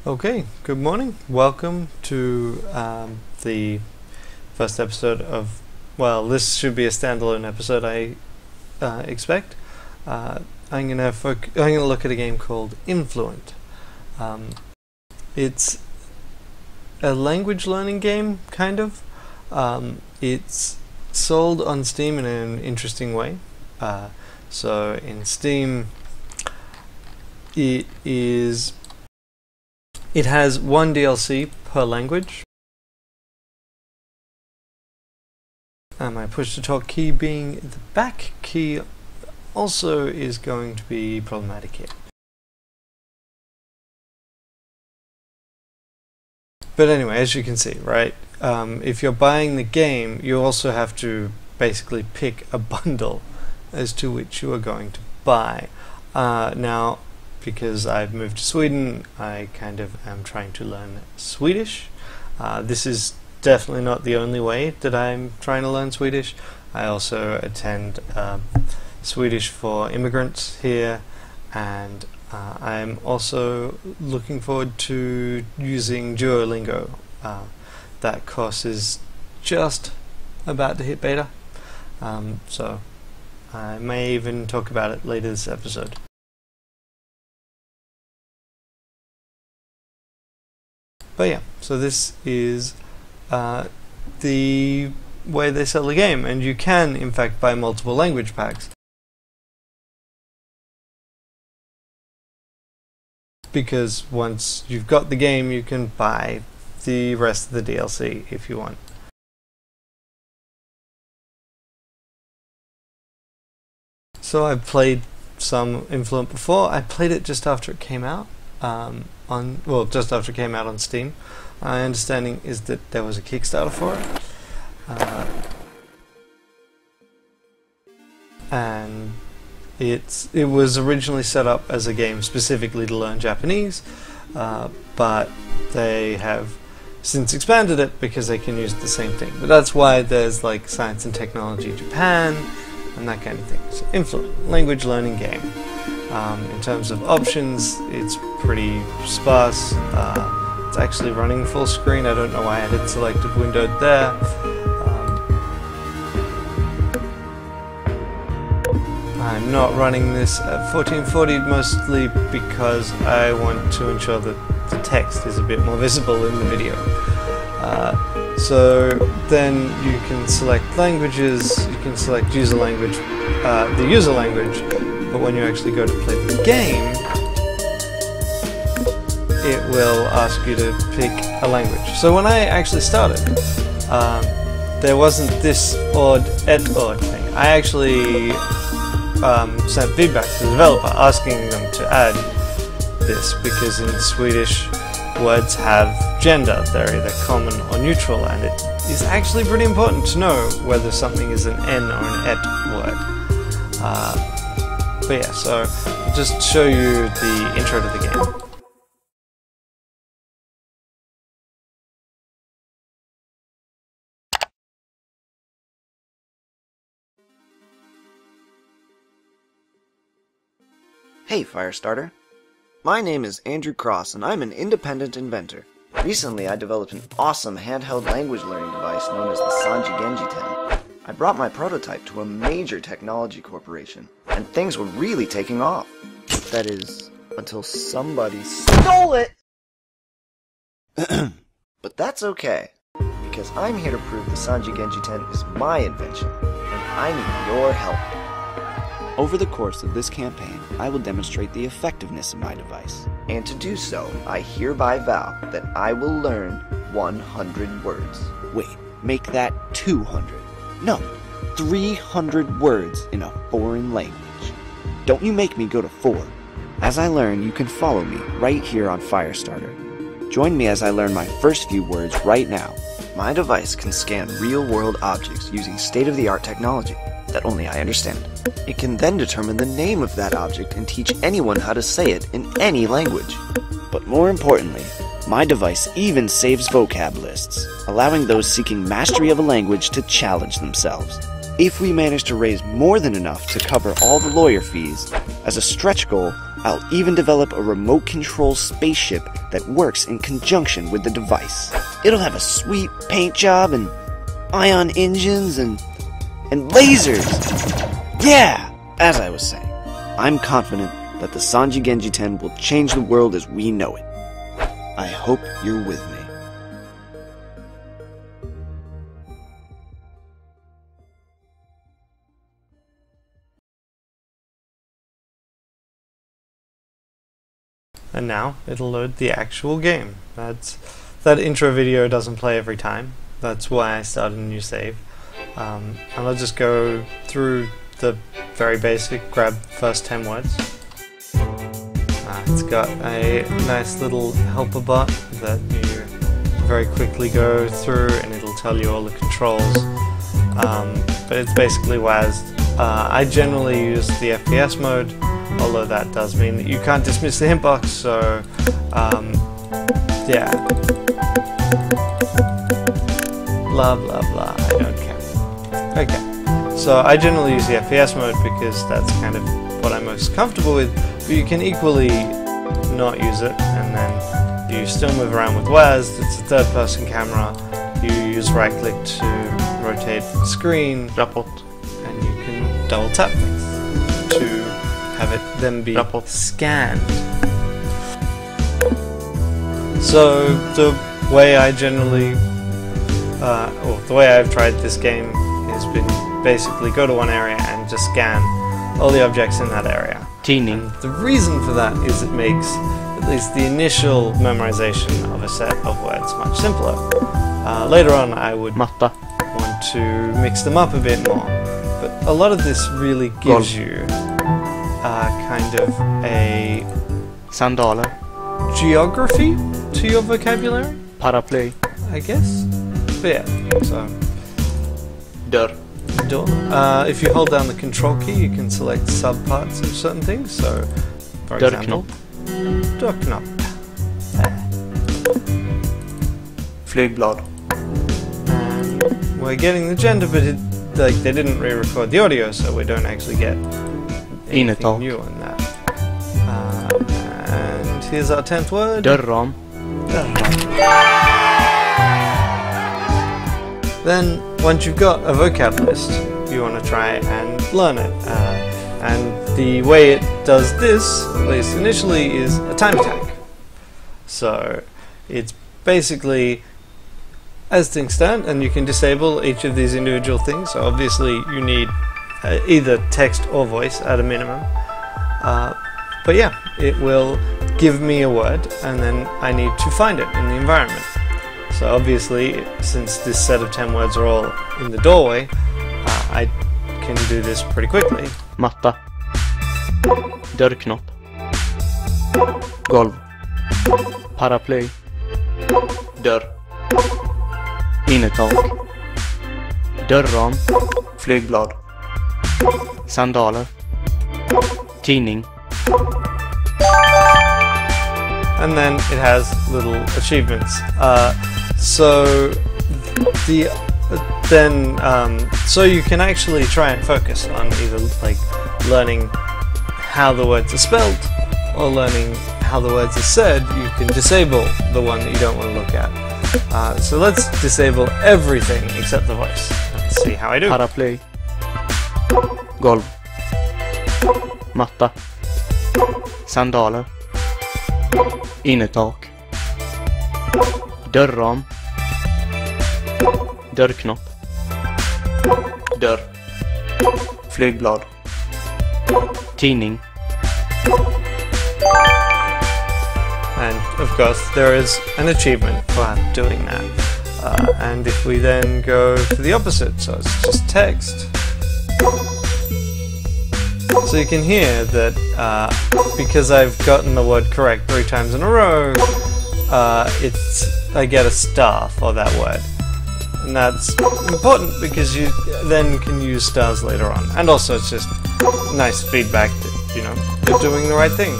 Okay, good morning. Welcome to the first episode of, well, this should be a standalone episode, I expect. I'm gonna look at a game called Influent. It's a language learning game, kind of. It's sold on Steam in an interesting way. So in Steam, it has one DLC per language. And my push-to-talk key being the back key also is going to be problematic here. But anyway, as you can see, right, if you're buying the game, you also have to basically pick a bundle as to which you are going to buy. Now, because I've moved to Sweden, I kind of am trying to learn Swedish. This is definitely not the only way that I'm trying to learn Swedish. I also attend Swedish for immigrants here, and I'm also looking forward to using Duolingo. That course is just about to hit beta, so I may even talk about it later this episode. But yeah, so this is the way they sell the game, and you can in fact buy multiple language packs. Because once you've got the game, you can buy the rest of the DLC if you want. So I've played some Influent before. I played it just after it came out. Just after it came out on Steam. My understanding is that there was a Kickstarter for it, and it was originally set up as a game specifically to learn Japanese, but they have since expanded it because they can use the same thing. But that's why there's like Science and Technology Japan and that kind of thing. So Influent, language learning game. In terms of options, it's pretty sparse. It's actually running full screen. I don't know why I had it selected windowed there. I'm not running this at 1440 mostly because I want to ensure that the text is a bit more visible in the video. So then you can select languages, you can select user language, the user language, but when you actually go to play the game, it will ask you to pick a language. So when I actually started, there wasn't this odd thing. I actually sent feedback to the developer asking them to add this, because in Swedish words have gender. They're either common or neutral, and it is actually pretty important to know whether something is an N or an et word. But yeah, so I'll just show you the intro to the game. Hey Firestarter, my name is Andrew Cross and I'm an independent inventor. Recently I developed an awesome handheld language learning device known as the Sanji Genji 10. I brought my prototype to a major technology corporation and things were really taking off. That is, until somebody stole it! But that's okay, because I'm here to prove the Sanji Genji 10 is my invention and I need your help. Over the course of this campaign, I will demonstrate the effectiveness of my device. And to do so, I hereby vow that I will learn 100 words. Wait, make that 200. No, 300 words in a foreign language. Don't you make me go to 4. As I learn, you can follow me right here on Firestarter. Join me as I learn my first few words right now. My device can scan real-world objects using state-of-the-art technology that only I understand. It can then determine the name of that object and teach anyone how to say it in any language. But more importantly, my device even saves vocab lists, allowing those seeking mastery of a language to challenge themselves. If we manage to raise more than enough to cover all the lawyer fees, as a stretch goal, I'll even develop a remote control spaceship that works in conjunction with the device. It'll have a sweet paint job and ion engines and lasers. Yeah, as I was saying, I'm confident that the Sanji Genji 10 will change the world as we know it. I hope you're with me. And now it'll load the actual game. That intro video doesn't play every time. That's why I started a new save. And I'll just go through the very basic, grab the first 10 words. It's got a nice little helper bar that you very quickly go through and it'll tell you all the controls. But it's basically WASD. I generally use the FPS mode, although that does mean that you can't dismiss the hint box, so yeah. Blah blah blah, I don't care. Okay, so I generally use the FPS mode because that's kind of what I'm most comfortable with, but you can equally not use it, and then you still move around with WASD. It's a third-person camera. You use right-click to rotate the screen, Rapport. and you can double-tap things to have it then be scanned. So the way I generally, or the way I've tried this game has been basically go to one area and just scan all the objects in that area. Tidning. And the reason for that is it makes at least the initial memorization of a set of words much simpler. Later on I would Matta. want to mix them up a bit more, but a lot of this really gives you kind of a Sandaler. geography to your vocabulary, Paraply. I guess. But yeah, so Dörr. door. If you hold down the control key, you can select subparts of certain things. So, for example, dörrknopp. Flygblad. And we're getting the gender, but like they didn't re-record the audio, so we don't actually get anything Innertak. new on that. And here's our 10th word. Dörrram. Then, once you've got a vocab list, you want to try and learn it. And the way it does this, at least initially, is a time attack. So, it's basically as things stand, and you can disable each of these individual things. So obviously you need either text or voice at a minimum. But yeah, it will give me a word, and then I need to find it in the environment. So obviously, since this set of 10 words are all in the doorway, I can do this pretty quickly. Matta. Dörrknopp. Golv. Paraply. Dörr. Innertak. Dörrram. Flygblad. Sandaler. Tidning. And then it has little achievements. So you can actually try and focus on either like learning how the words are spelled or learning how the words are said. You can disable the one that you don't want to look at. So let's disable everything except the voice. Let's see how I do. Paraply. Golv. Matta. Sandaler. Innertak. Dörrram. Dörrknopp. Dörr. Flygblad. Tidning. And of course there is an achievement for doing that. And if we then go to the opposite, so it's just text. So you can hear that because I've gotten the word correct 3 times in a row, I get a star for that word. And that's important because you then can use stars later on. And also it's just nice feedback that, you know, you're doing the right thing.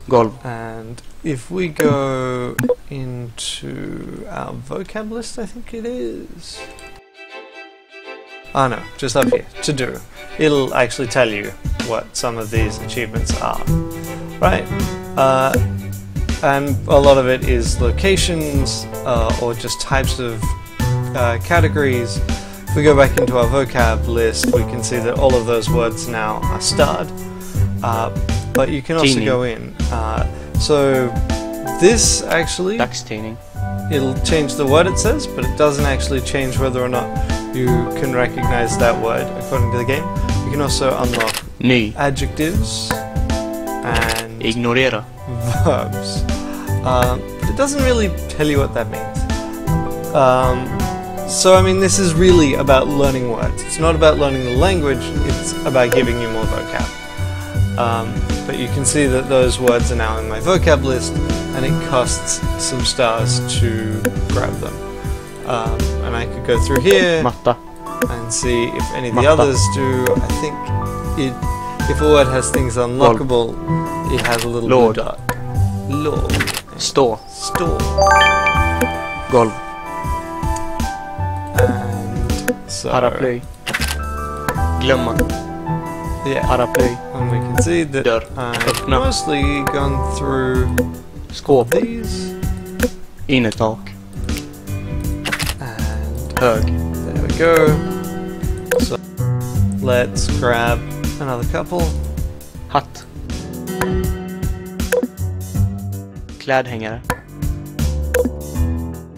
Golv. And if we go into our vocab list, I think it is. Oh no, just up here, to do. It'll actually tell you what some of these achievements are. Right? And a lot of it is locations or just types of categories. If we go back into our vocab list, we can see that all of those words now are starred. But you can also go in. So this actually, it'll change the word it says, but it doesn't actually change whether or not you can recognize that word according to the game. You can also unlock adjectives and Ignorera. verbs. It doesn't really tell you what that means. So I mean, this is really about learning words. It's not about learning the language, it's about giving you more vocab. But you can see that those words are now in my vocab list, and it costs some stars to grab them. And I could go through here and see if any of the others do. I think if a word has things unlockable, it has a little blue dot. Lord. Stå. Golv. And so Paraply. Glömma. Yeah. Paraply. And we can see that I've mostly gone through Skåp. these. Innertak. And Hög. there we go. So let's grab another couple. Hatt. Klädhängare.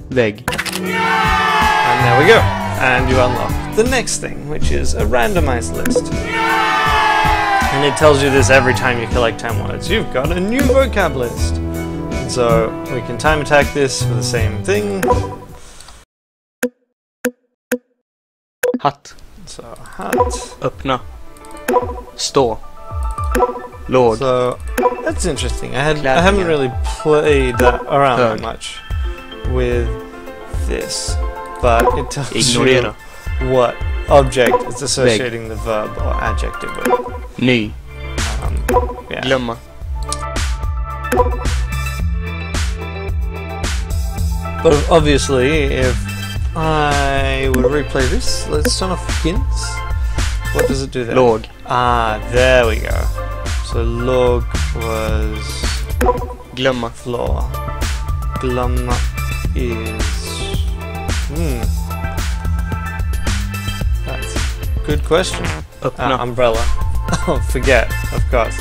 Vägg. And there we go. And you unlock the next thing, which is a randomized list. And it tells you this every time you collect 10 words. You've got a new vocab list. And so we can time attack this for the same thing. Hatt. So hat. Öppna. Stå. Låg. So that's interesting. I haven't really played that around that much with this, but it tells you what object is associating the verb or adjective with. Ny. Yeah. Glömma. But obviously, if I would replay this, let's turn off hints. What does it do there? Låg. Ah, there we go. So låg was Glömma. floor. Glömma is that's a good question. Öppna. Umbrella. Oh, forget, of course.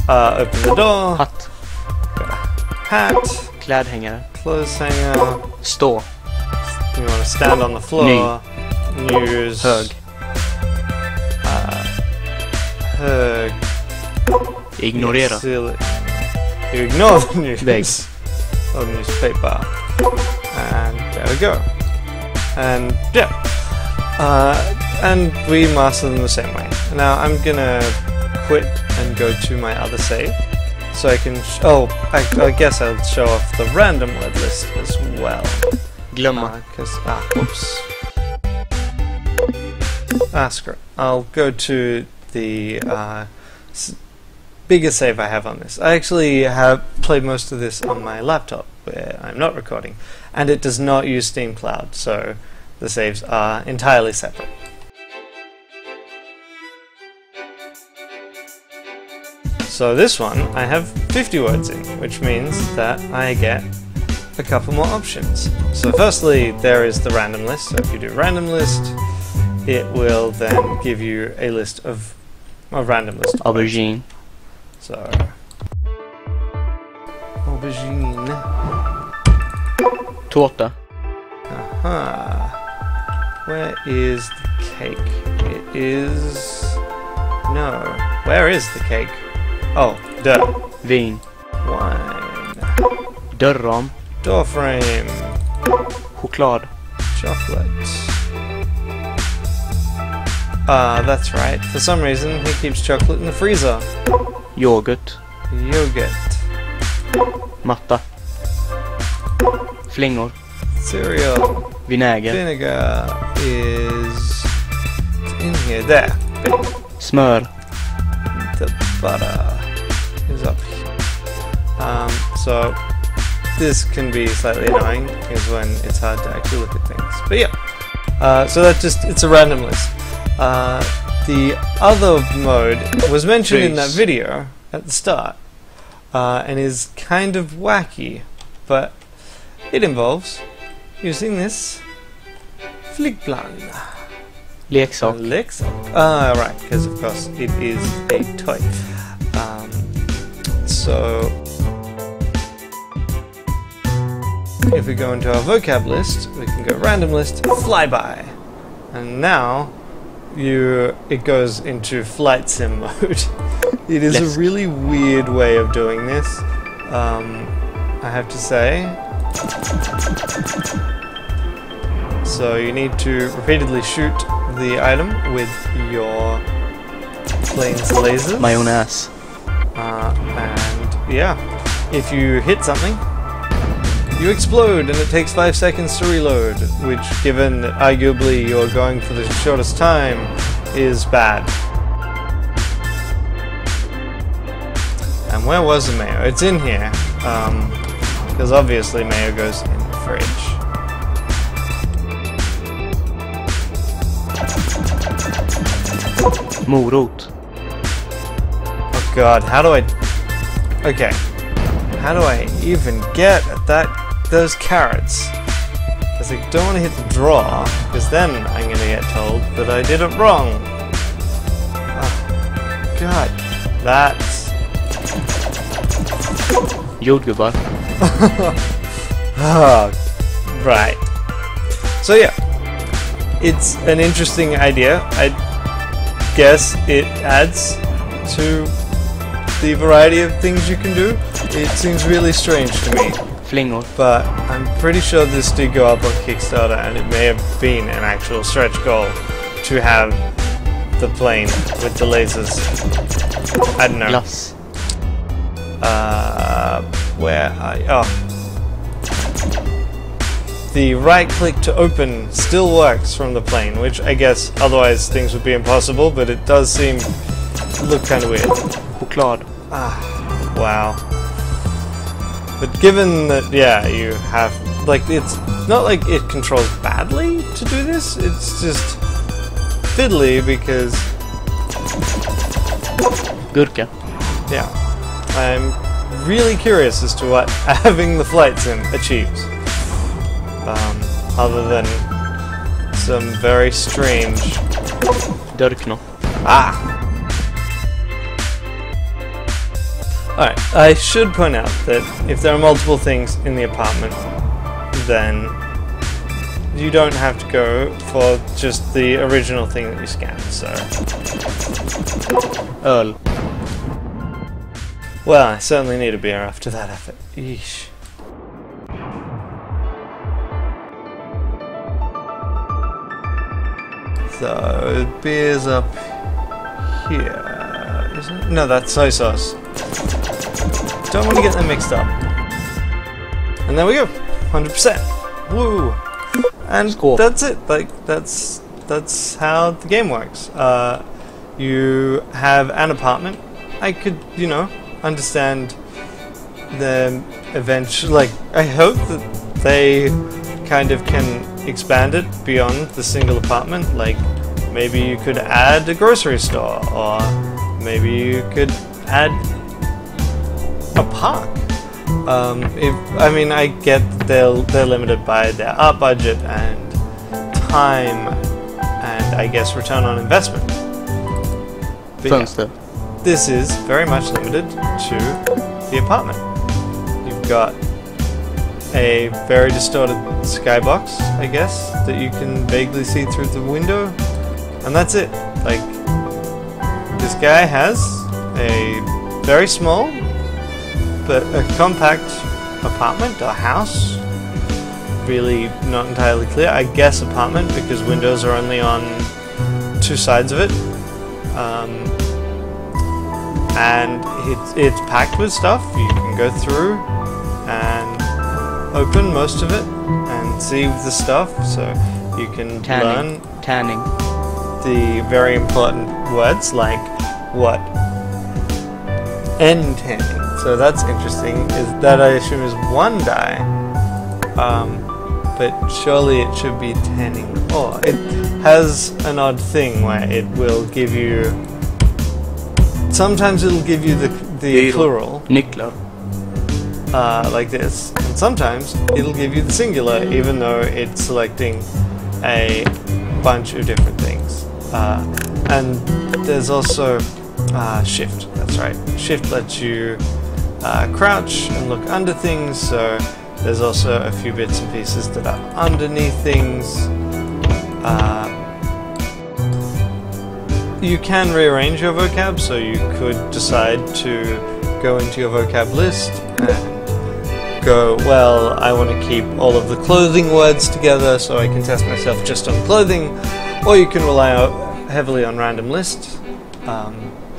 Open the door. Hatt. Hat. Klädhängare. Clothes hanger. Stå. You want to stand on the floor. News. Hög. Hög. Ignorera. You ignore the news. Vägg. Or newspaper. And there we go. And yeah. And we master them the same way. Now I'm gonna quit and go to my other save, so I can. I guess I'll show off the random word list as well. Glömma. Whoops. Screw it. I'll go to the biggest save I have on this. I actually have played most of this on my laptop, where I'm not recording, and it does not use Steam Cloud, so the saves are entirely separate. So this one, I have 50 words in, which means that I get a couple more options. So firstly, there is the random list. So if you do random list, it will then give you a list of a random list of Aubergine. words. So aubergine. Tårta. Where is the cake? It is... No. Where is the cake? Oh, duh. Vin. Wine. Dörrram. Door frame. Choklad. Chocolate. That's right. For some reason, he keeps chocolate in the freezer. Yoghurt. Yogurt. Matta. Flingor. Cereal. Vinäger. Vinegar is in here. There. Smör. The butter is up here. So this can be slightly annoying is when it's hard to actually look at things. But yeah, so it's a random list. The other mode was mentioned in that video at the start, and is kind of wacky, but it involves using this flickplan. Leksak. Leksak. Right, because of course it is a toy. So if we go into our vocab list, we can go random list, flyby, and now it goes into flight sim mode. It is a really weird way of doing this, I have to say. So you need to repeatedly shoot the item with your plane's lasers. My own ass. And yeah, if you hit something, you explode and it takes 5 seconds to reload, which, given that arguably you're going for the shortest time, is bad. And where was the mayo? It's in here, because obviously mayo goes in the fridge. Morot. Oh god, how do I... Okay. How do I even get at those carrots? Because I don't want to hit the draw, because then I'm going to get told that I did it wrong. Oh, god. That's... Jordgubbar. Oh, right. So yeah. It's an interesting idea. I guess it adds to the variety of things you can do. It seems really strange to me. Flingor. But I'm pretty sure this did go up on Kickstarter, and it may have been an actual stretch goal to have the plane with the lasers. I don't know. Glass. Where the right click to open still works from the plane, which I guess otherwise things would be impossible, but it does seem look kind of weird. Choklad. Wow. But given that, yeah, you have, like, it's not like it controls badly to do this, it's just fiddly because... Gurka. Yeah. I'm really curious as to what having the flight sim achieves. Other than some very strange... Dörrknopp. Alright, I should point out that if there are multiple things in the apartment, then you don't have to go for just the original thing that you scanned, so... Öl. Well, I certainly need a beer after that effort. Yeesh. So, beer's up here, isn't it? No, that's soy sauce. Don't want to get them mixed up. And there we go, 100%. Woo! And Score. That's it. Like that's how the game works. You have an apartment. I could, you know, understand the eventually. Like, I hope that they kind of can expand it beyond the single apartment. Like, maybe you could add a grocery store, or maybe you could add a park. I mean, I get they're limited by their art budget and time, and I guess return on investment. But yeah, this is very much limited to the apartment. You've got a very distorted skybox, I guess, that you can vaguely see through the window, and that's it. Like, this guy has a very small but a compact apartment or house. Really not entirely clear. I guess apartment because windows are only on two sides of it. And it's packed with stuff. You can go through and open most of it and see the stuff, so you can learn the very important words like what N tanning. So that's interesting. Is that I assume is one die, but surely it should be tanning. Oh, it has an odd thing where it will give you. Sometimes it'll give you the plural, Nycklar. like this, and sometimes it'll give you the singular, even though it's selecting a bunch of different things. And there's also shift. That's right. Shift lets you crouch and look under things. So there's also a few bits and pieces that are underneath things. You can rearrange your vocab, so you could decide to go into your vocab list and go, well, I want to keep all of the clothing words together so I can test myself just on clothing, or you can rely heavily on random lists,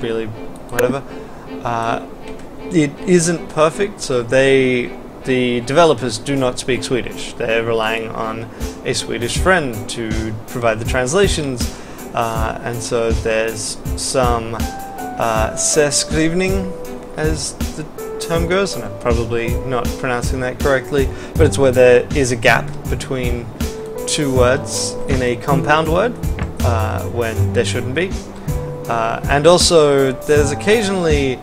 really, whatever. It isn't perfect, so the developers do not speak Swedish. They're relying on a Swedish friend to provide the translations. And so there's some särskrivning, as the term goes, and I'm probably not pronouncing that correctly, but it's where there is a gap between two words in a compound word when there shouldn't be. And also there's occasionally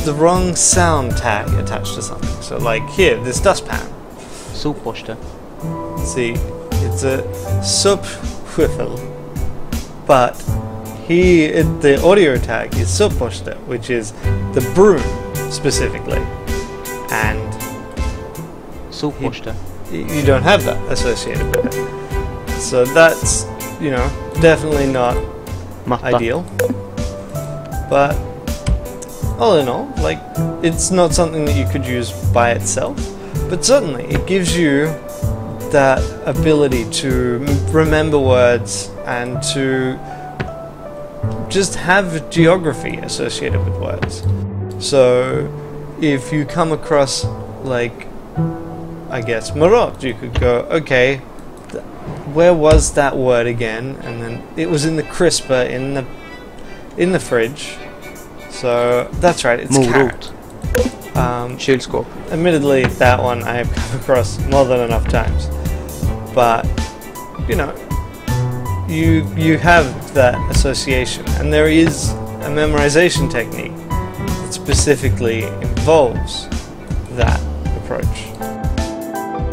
the wrong sound tag attached to something. So like here, this dustpan. Sopborste. See, it's a sopskyffel. But the audio tag is sopborste, which is the broom specifically, and Sopborste. you don't have that associated with it. So that's, you know, definitely not Matta. ideal. But all in all, like, it's not something that you could use by itself, but certainly it gives you that ability to remember words and to just have geography associated with words. So if you come across, like, I guess Marot, you could go, okay, where was that word again? And then it was in the crisper in the fridge. So that's right, it's carrot. Kylskåp. Admittedly, that one I have come across more than enough times. But, you know, you have that association, and there is a memorization technique that specifically involves that approach.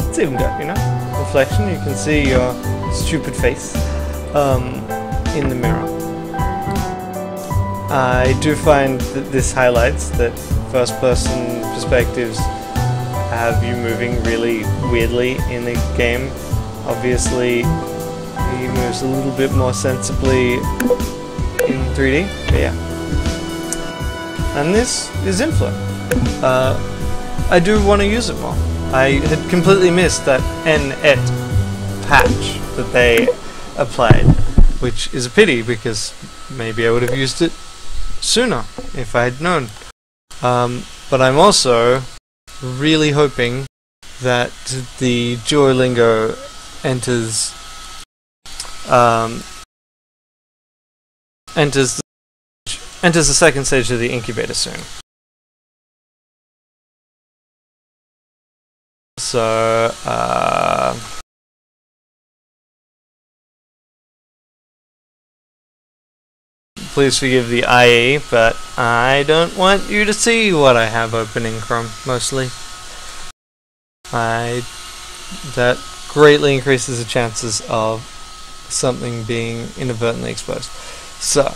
It's even got, you know, reflection. You can see your stupid face in the mirror. I do find that this highlights that first-person perspectives have you moving really weirdly in the game. Obviously, he moves a little bit more sensibly in 3D, but yeah. And this is Influent. I do want to use it more. I had completely missed that n-et patch that they applied, which is a pity because maybe I would have used it sooner if I had known. But I'm also really hoping that the Duolingo enters the second stage of the Incubator soon. So please forgive the IE, but I don't want you to see what I have open in Chrome mostly. That greatly increases the chances of something being inadvertently exposed. So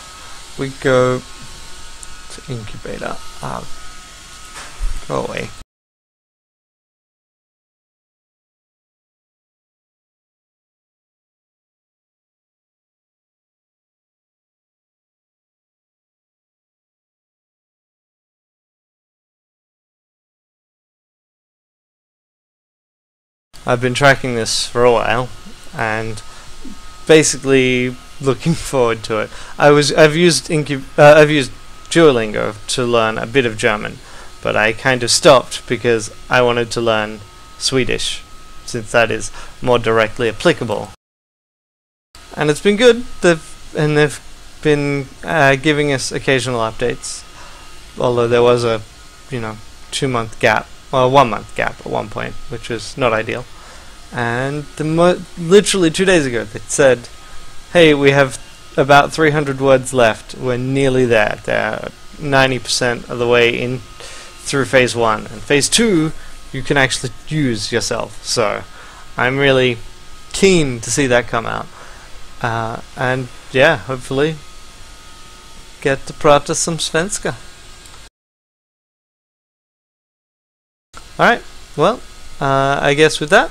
we go to Incubator. Go away. I've been tracking this for a while, and basically looking forward to it. I've used Duolingo to learn a bit of German, but I kind of stopped because I wanted to learn Swedish, since that is more directly applicable. And it's been good. They've been giving us occasional updates, although there was a 2-month gap, well, 1-month gap at one point, which was not ideal. And literally 2 days ago, they said, "Hey, we have about 300 words left. We're nearly there. They're 90% of the way in through phase 1, and phase 2 you can actually use yourself." So I'm really keen to see that come out, and yeah, hopefully get to prata some Svenska. Alright, well, I guess with that,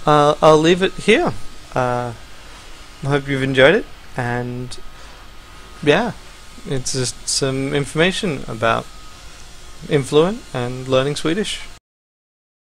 I'll leave it here. I hope you've enjoyed it, and yeah, it's just some information about Influent and learning Swedish.